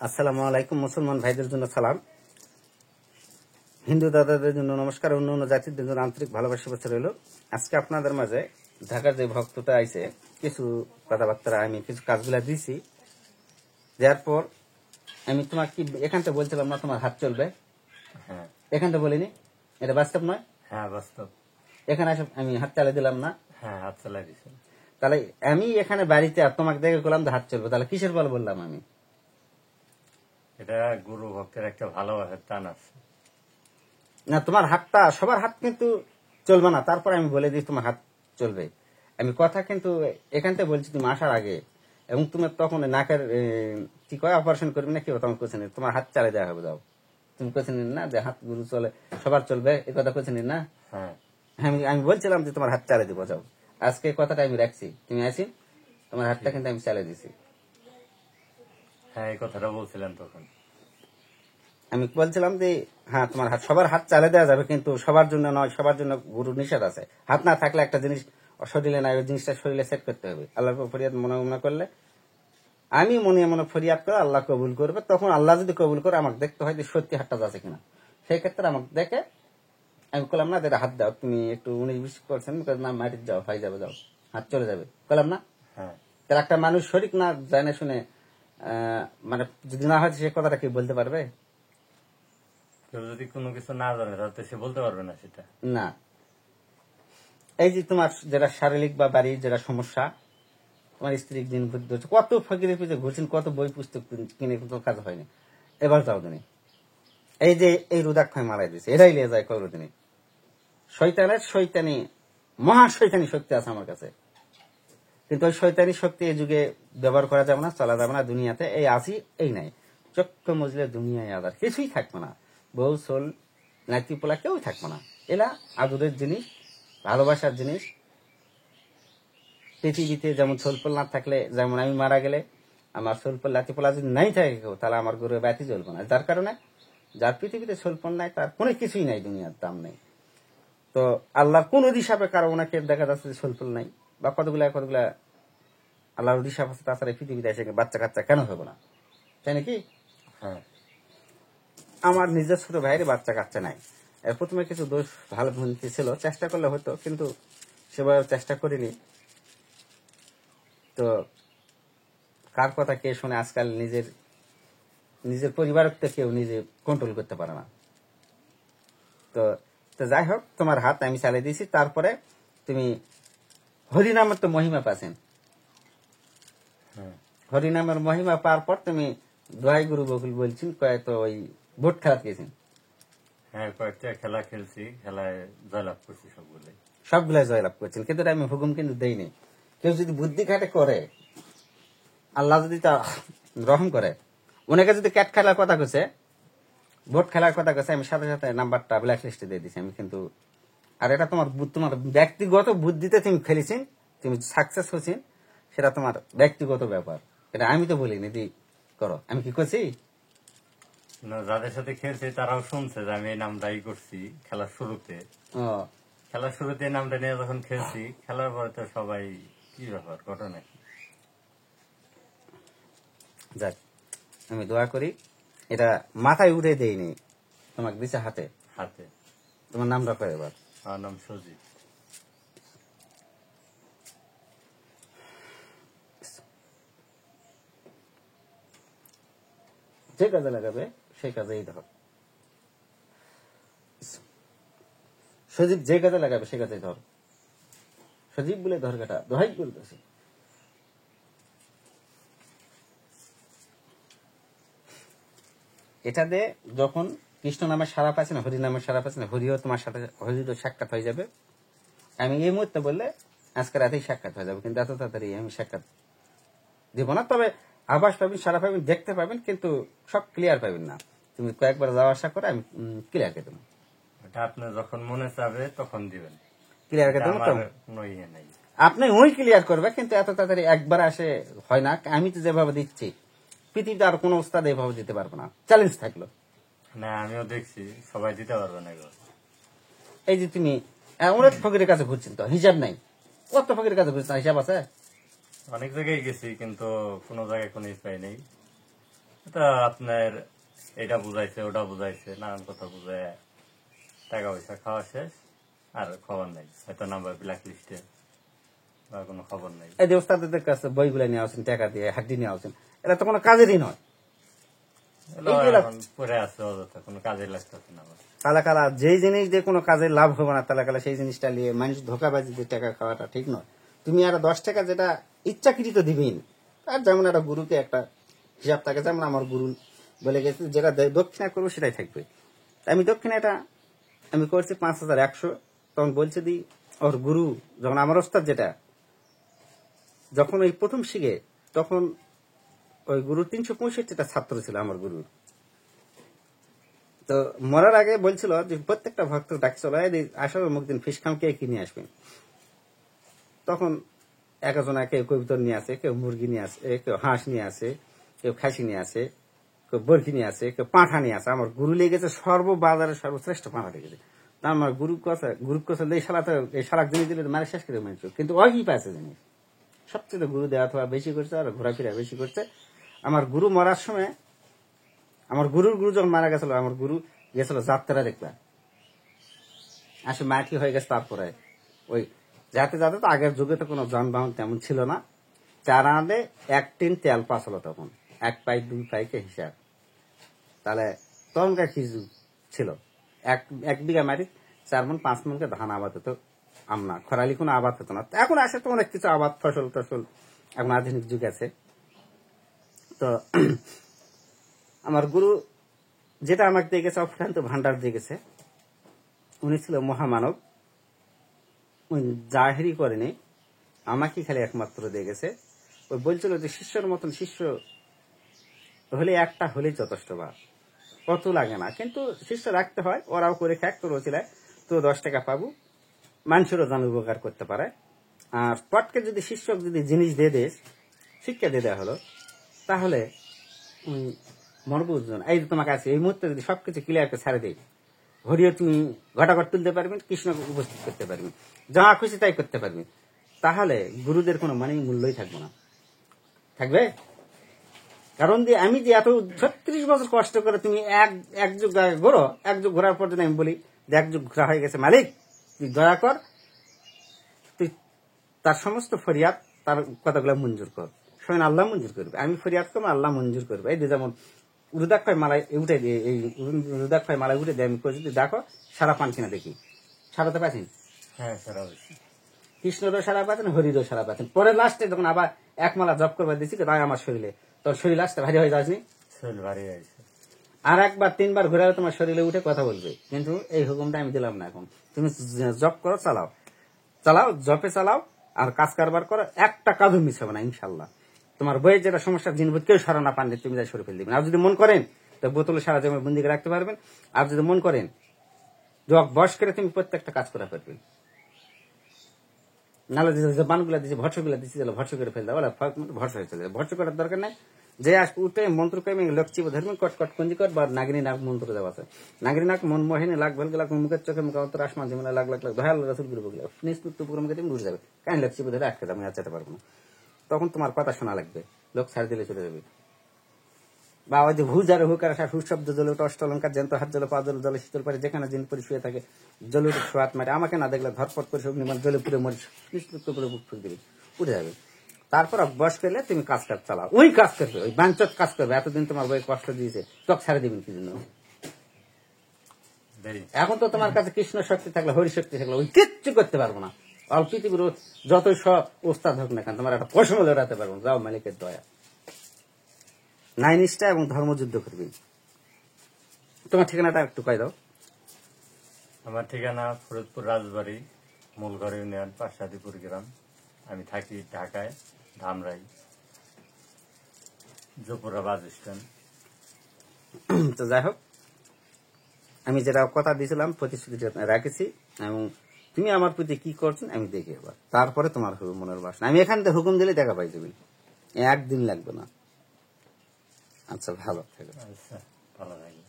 আসসালামু আলাইকুম। মুসলমান ভাইদের জন্য সালাম, হিন্দু দাদাদের জন্য নমস্কার, অন্য অন্য জাতিদের জন্য আন্তরিক ভালোবাসা বছর রইল। আজকে আপনাদের মাঝে ঢাকার যে ভক্তটা আইছে কিছু কথাবার্তা আমি কিছু কাজগুলা দিছি, দেওয়ার পর আমি তোমাকে কি এখানটা বলছিলাম না তোমার হাত চলবে, হ্যাঁ এখানটা বলিনি, এটা বাস্তব নয়? হ্যাঁ বাস্তব। এখানে এসে আমি হাত চালিয়ে দিলাম না, হ্যাঁ হাত চালাই দিছেন। তাহলে আমি এখানে বাড়িতে আর তোমাকে দেখে করলাম যে হাত চলবে, তাহলে কিসের বল বললাম আমি? এটা গুরু ভক্তের একটা ভালোবাসার টান আছে। না, তোমার হাতটা সবার হাত কিন্তু চলবে না, তারপর আমি বলে দিই তোমার হাত চলবে। আমি কথা কিন্তু এখান থেকে বলছি তুমি আসার আগে, এবং তুমি তখন নাকের কি কয় অপারেশন করবে না কি তখন কোথায় তোমার হাত চালিয়ে দেওয়া হবে। যাও, তুমি কোথায় না যে হাত গুরু চলে সবার চলবে, এ কথা কোথায় না? হ্যাঁ আমি আমি বলছিলাম যে তোমার হাত চালিয়ে দিবো। যাও, আজকে কথাটা আমি রাখছি, তুমি আসি তোমার হাতটা কিন্তু আমি চালিয়ে দিছি। হ্যাঁ এই কথাটা বলছিলেন তখন। আমি বলছিলাম যে হ্যাঁ তোমার হাত সবার হাত চালিয়ে দেওয়া যাবে, কিন্তু সবার জন্য নয়, সবার জন্য গুরু নিষেধ আছে। হাত না থাকলে একটা জিনিস শরীরে নাই, ওই জিনিসটা শরীরে সেট করতে হবে। আল্লাহর ফরিয়াদ মনে মনে করলে, আমি মনে মনে ফরিয়াদ করে আল্লাহ কবুল করবে। তখন আল্লাহ যদি কবুল করে আমাকে দেখতে হয় যে সত্যি হাতটা যাচ্ছে কিনা। সেই ক্ষেত্রে আমাকে দেখে আমি বললাম না যেটা হাত দাও, তুমি একটু 19-20 করছেন না, মাটির যাও, হয়ে যাবে, যাও, হাত চলে যাবে, বললাম না? হ্যাঁ তার একটা মানুষ শরিক না জানে শুনে মানে যদি না হয় সে কথাটা কি বলতে পারবে? কেউ যদি কোনো কিছু না জানে তাহলে সে বলতে পারবে না সেটা। না। এই যে তোমার যেটা শারীরিক বা বাড়ির যেটা সমস্যা, তোমার স্ত্রীর দিন বুদ্ধি হচ্ছে, কত ফকিরের পিছিয়ে ঘুরছেন, কত বই পুস্তক কিনে কোনো কাজ হয়নি। এবার যাও দিনে এই যে এই রুদাক্ষয় মারাই দিয়েছে, এরাই লিয়ে যায় কবর দিনে। শৈতানের শৈতানি, মহা শৈতানি শক্তি আছে আমার কাছে, কিন্তু ওই শৈতানি শক্তি এই যুগে ব্যবহার করা যাবে না, চলা যাবে না। দুনিয়াতে এই আসি এই নাই, চক্র মজলে দুনিয়ায় আদার কিছুই থাকবে না। বউ সোল নাতি পোলা কেউ থাকবে না। এলা আদরের জিনিস, ভালোবাসার জিনিস। পৃথিবীতে যেমন সোলপল না থাকলে, যেমন আমি মারা গেলে আমার সোলপল লাতিপোলা যদি নাই থাকে কেউ, তাহলে আমার গরুর বাতি জ্বলবে না। যার কারণে যার পৃথিবীতে সোলপল নাই তার কোনো কিছুই নাই, দুনিয়ার দাম নেই। তো আল্লাহর কোন অধিশাপে কারো ওনাকে দেখা যাচ্ছে যে সোলপল নাই বা কতগুলা আল্লাহর অধিশাপ আছে, তাছাড়া এই পৃথিবীতে এসে বাচ্চা কাচ্চা কেন হবে না, তাই নাকি? হ্যাঁ আমার নিজের ছোট ভাইয়ের বাচ্চা কাচ্চা নাই। এর প্রথমে কিছু দোষ ভালো ভুলতে ছিল, চেষ্টা করলে হতো, কিন্তু সেভাবে চেষ্টা করিনি। তো কার কথা কে শুনে? আজকাল নিজের নিজের পরিবারকে তো কেউ নিজে কন্ট্রোল করতে পারে না। তো তো যাই হোক, তোমার হাত আমি চালিয়ে দিয়েছি। তারপরে তুমি হরিনামের তো মহিমা পাচ্ছেন, হ্যাঁ হরিনামের মহিমা পাওয়ার পর তুমি দোহাই গুরু বকুল বলছেন কয়ে তো ওই ভোট খেলা গেছেন, হ্যাঁ কয়েকটা খেলা খেলছি, খেলায় জয়লাভ করছি সবগুলোই। সবগুলাই জয়লাভ করছেন, কিন্তু এটা আমি হুকুম কিন্তু দেইনি। কেউ যদি বুদ্ধি খাটে করে, আল্লাহ যদি তা রহম করে, ওনাকে যদি ক্যাট খেলার কথা কছে, ভোট খেলার কথা কছে, আমি সাথে সাথে নাম্বারটা ব্ল্যাক লিস্টে দিয়ে দিছি আমি কিন্তু। আর এটা তোমার তোমার ব্যক্তিগত বুদ্ধিতে তুমি খেলেছেন, তুমি সাকসেস হয়েছেন, সেটা তোমার ব্যক্তিগত ব্যাপার। এটা আমি তো বলিনি দি করো, আমি কি করছি? না, যাদের সাথে খেলছি তারাও শুনছে যে আমি এই নামটাই করছি খেলার শুরুতে। ও খেলার শুরুতে এই নামটা নিয়ে যখন খেলছি, খেলার পরে তো সবাই কি ব্যাপার ঘটনা কি। যাক, আমি দোয়া করি এটা মাথায় উড়ে দেয়নি, তোমাকে দিছে হাতে। হাতে। তোমার নাম রাখো এবার। আমার নাম সজিব। যে কাজে লাগাবে সেই কাজেই ধর, সজীব যে কাজে লাগাবে সে কাজে ধর, সজীব বলে ধর, কাটা দোহাই বলতেছে। এটা দিয়ে যখন কৃষ্ণ নামে সারা পাচ্ছে না, হরি নামে সারা পাচ্ছে না, হরিও তোমার সাথে হরিরও সাক্ষাৎ হয়ে যাবে। আমি এই মুহূর্তে বললে আজকে রাতেই সাক্ষাৎ হয়ে যাবে, কিন্তু এত তাড়াতাড়ি আমি সাক্ষাৎ দিব না। তবে আভাস পাবেন, সারা পাবেন, দেখতে পাবেন, কিন্তু সব ক্লিয়ার পাবেন না। তুমি কয়েকবার যাওয়া আসা করে আমি ক্লিয়ার করে দেবো। এটা আপনার যখন মনে চাবে তখন দিবেন। ক্লিয়ার করে এটা দেবো। আমার তো কোনো ইয়ে নাই। আপনি ওই ক্লিয়ার করবে, কিন্তু এত তাড়াতাড়ি একবার আসে হয় না। আমি তো যেভাবে দিচ্ছি পৃথিবীতে আর কোনো ওস্তাদ এইভাবে দিতে পারবো না, চ্যালেঞ্জ থাকলো। না আমিও দেখছি সবাই দিতে পারবে না এগুলো। এই যে তুমি অনেক ফকিরের কাছে ঘুরছেন, তো হিসাব নাই, কত ফকিরের কাছে ঘুরছেন, হিসাব আছে? অনেক জায়গায় গেছি কিন্তু কোনো জায়গায় কোনো পাই নেই। তা আপনার এটা বুঝাইছে ওটা বুঝাইছে নানান কথা বুঝায় টাকা পয়সা খাওয়া শেষ আর খবর নাই, হয়তো নাম্বার ব্ল্যাক লিস্টে বা কোনো খবর নাই। এই যে ওস্তাদের কাছে বইগুলো নিয়ে আসেন, টাকা দিয়ে হাড্ডি নিয়ে আসেন, এটা তো কোনো কাজেরই নয়। এইগুলা এখন পরে আছে অযথা, কোনো কাজে লাগতেছে না আমার। কালা যেই জিনিস দিয়ে কোনো কাজে লাভ হবে না, কালা সেই জিনিসটা নিয়ে মানুষ ধোকাবাজি দিয়ে টাকা খাওয়াটা ঠিক নয়। তুমি আর 10 টাকা যেটা ইচ্ছাকৃত দিবেই, আর যেমন একটা গুরুকে একটা হিসাব থাকে, যেমন আমার গুরু বলে গেছে যেটা দক্ষিণা করবো সেটাই থাকবে। আমি দক্ষিণাটা আমি করছি 5100, তখন বলছে দি ওর গুরু যখন আমার ওস্তাদ যেটা যখন ওই প্রথম শিখে, তখন ওই গুরুর 365টা ছাত্র ছিল আমার গুরুর। তো মরার আগে বলছিল যে প্রত্যেকটা ভক্ত ডাকছিল আসার মুখ দিন ফিস খাম কে কিনে আসবেন। তখন একজনা কেউ কবুতর নিয়ে আসে, কেউ মুরগি নিয়ে আসে, কেউ হাঁস নিয়ে আসে, কেউ খাসি নিয়ে আসে, কেউ বরকি নিয়ে আসে, কেউ পাঁঠা নিয়ে আসে। আমার গুরু লেগেছে সর্ববাজারে সর্বশ্রেষ্ঠ পাঁঠা লেগেছে। তা আমার গুরু কথা এই শালাতে এই শালাক জিনিস দিলে মানে শেষ করে মানুষ, কিন্তু ওই কি পাইছে জিনিস সবচেয়ে গুরু দেওয়া অথবা বেশি করছে আর ঘোরাফেরা বেশি করছে। আমার গুরু মরার সময়, আমার গুরুর গুরু যখন মারা গেছিল, আমার গুরু গেছিল যাত্রা দেখবা, আসে মাটি হয়ে গেছে। তারপরে ওই যাতে যাতে তো আগের যুগে তো কোনো যানবাহন তেমন ছিল না, 4 আনাতে 1 টিন তেল পাস হলো তখন, 1 পাই 2 পাইকে হিসাব। তাহলে তখনকার কি যুগ ছিল, এক বিঘা মাটি 4 মণ 5 মণকে ধান আবাদ হতো, আমনা খরালি কোনো আবাদ হতো না। এখন আসে তো অনেক কিছু আবাদ, ফসল টসল, এখন আধুনিক যুগ আছে। তো আমার গুরু যেটা আমাকে দিয়ে গেছে অফুরান্ত ভান্ডার দিয়ে গেছে, উনি ছিল মহামানব, উনি জাহেরি করেনি, আমাকে খালি একমাত্র দিয়ে গেছে। ওই বলছিল যে শিষ্যর মতন শিষ্য হলে একটা হলেই যথেষ্ট, বা কত লাগে না, কিন্তু শিষ্য রাখতে হয়, ওরাও করে খাক, তোর ওছিলায় তো 10 টাকা পাবো, মানুষেরও যেন উপকার করতে পারে। আর পটকে যদি শিষ্যক যদি জিনিস দিয়ে দেশ, শিক্ষা দিয়ে দেওয়া হলো, তাহলে মনবুজন এই যে তোমার কাছে এই মুহূর্তে যদি সবকিছু ক্লিয়ারকে ছাড়ে দেয়, হরিও তুমি ঘটাঘট তুলতে পারবেন, কৃষ্ণকে উপস্থিত করতে পারবেন, যা খুশি তাই করতে পারবেন, তাহলে গুরুদের কোনো মানে মূল্যই থাকবে না। থাকবে কারণ দিয়ে আমি যে এত 36 বছর কষ্ট করে তুমি এক যুগ ঘোরো, এক যুগ ঘোরার পর যদি আমি বলি যে 1 যুগ ঘোরা হয়ে গেছে, মালিক তুই দয়া কর, তুই তার সমস্ত ফরিয়াদ তার কথাগুলো মঞ্জুর কর, স্বয়ং আল্লাহ মঞ্জুর করবে। আমি ফরিয়াদ করবো, আল্লাহ মঞ্জুর করবে। এই যে যেমন রুদাক্ষয় মালায় উঠে দিয়ে, এই রুদাক্ষয় মালায় উঠে দিয়ে আমি যদি দেখো সারা পান কিনা দেখি, সারাতে পাচ্ছেন? হ্যাঁ সারা হয়েছে। কৃষ্ণরও সারা পাচ্ছেন, হরিরও সারা পাচ্ছেন। পরে লাস্টে যখন আবার 1 মালা জপ করবার দিচ্ছি তাই আমার শরীরে, তোর শরীর লাস্টে ভারী হয়ে যাসনি, শরীর ভারী হয়েছে। আর 1 বার 3 বার ঘুরে তোমার শরীরে উঠে কথা বলবে। কিন্তু এই হুকুমটা আমি দিলাম না। এখন তুমি জপ করো, চালাও চালাও, জপে চালাও, আর কাজ কারবার করো, একটা কাজও মিস হবে না ইনশাল্লাহ। তোমার বইয়ের যেটা সমস্যা জিনভূত কেউ সারা না পারলে তুমি যাই সরে ফেল দিবেন। আর যদি মন করেন তো বোতলে সারা জমে বন্দিকে রাখতে পারবেন। আর যদি মন করেন বয়স করে তুমি প্রত্যেকটা কাজ করা পারবেন। নাহলে যে বানগুলা দিচ্ছে, ভরসগুলা দিচ্ছে, ভরস করে ফেল দাও, ভরসা হয়ে চলে, ভরস করার দরকার নাই। যে আজ উঠে মন্ত্র কর্মী লক্ষ্মী ধর্মী কটকট কঞ্জিকট বা নাগিনী নাক মন্ত্র দেওয়া আছে। নাগিনী নাক মন মোহিনী লাখ ভেল লাখ মুখের চোখে মুখ অন্তর আসমান জমিনা লাখ লাখ লাখ দয়াল রসুল গুরু বগলা নিষ্পুত পুরম গেতে উঠে যাবে। কাহিনী লক্ষ্মী ধরে আটকে আমি আর যেতে পারবো না, তখন তোমার কথা শোনা লাগবে, লোক ছাড় দিলে চলে যাবে। বা ওই যে ভুজ আর হুকার আসা হুশব্দ জল উঠে অষ্টলঙ্কার জ্যান্ত হাত জল পা জল জলে শীতল পারে, যেখানে জিন পরি শুয়ে থাকে জল উঠে সোয়াত মারে, আমাকে না দেখলে ধরপট করে সব নিমান জলে পুরে মরি নিষ্পুত করে বুক ফুক দিবে, উঠে যাবে। তারপর বয়স করলে তুমি কাজ কাজ চালাও, ওই কাজ করবে, ওই বাঞ্চত কাজ করবে। এতদিন তোমার বই কষ্ট দিয়েছে, চোখ ছাড়ে দিবেন কি জন্য? এখন তো তোমার কাছে কৃষ্ণ শক্তি থাকলে, হরি শক্তি থাকলে ওই কিচ্ছু করতে পারবো না। অল্প পৃথিবীর যতই সব ওস্তাদ হোক না কেন, তোমার একটা পশম লড়াতে পারবো না। যাও মালিকের দয়া, নাই নিষ্ঠা এবং ধর্মযুদ্ধ করবে। তোমার ঠিকানাটা একটু কয়ে দাও। আমার ঠিকানা ফরিদপুর রাজবাড়ি, মূলঘর ইউনিয়ন, পাশাদিপুর গ্রাম। আমি থাকি ঢাকায়, ধামরাই, জোপুরা বাস স্ট্যান্ড। তো যাই হোক, আমি যেটা কথা দিয়েছিলাম প্রতিশ্রুতি রাখেছি, এবং তুমি আমার প্রতি কি করছেন আমি দেখি এবার, তারপরে তোমার মনের বাসনা। আমি এখান থেকে হুকুম দিলে দেখা পাই যাবি, 1 দিন লাগবে না। আচ্ছা ভালো থাকবে। আচ্ছা ভালো থাকবে।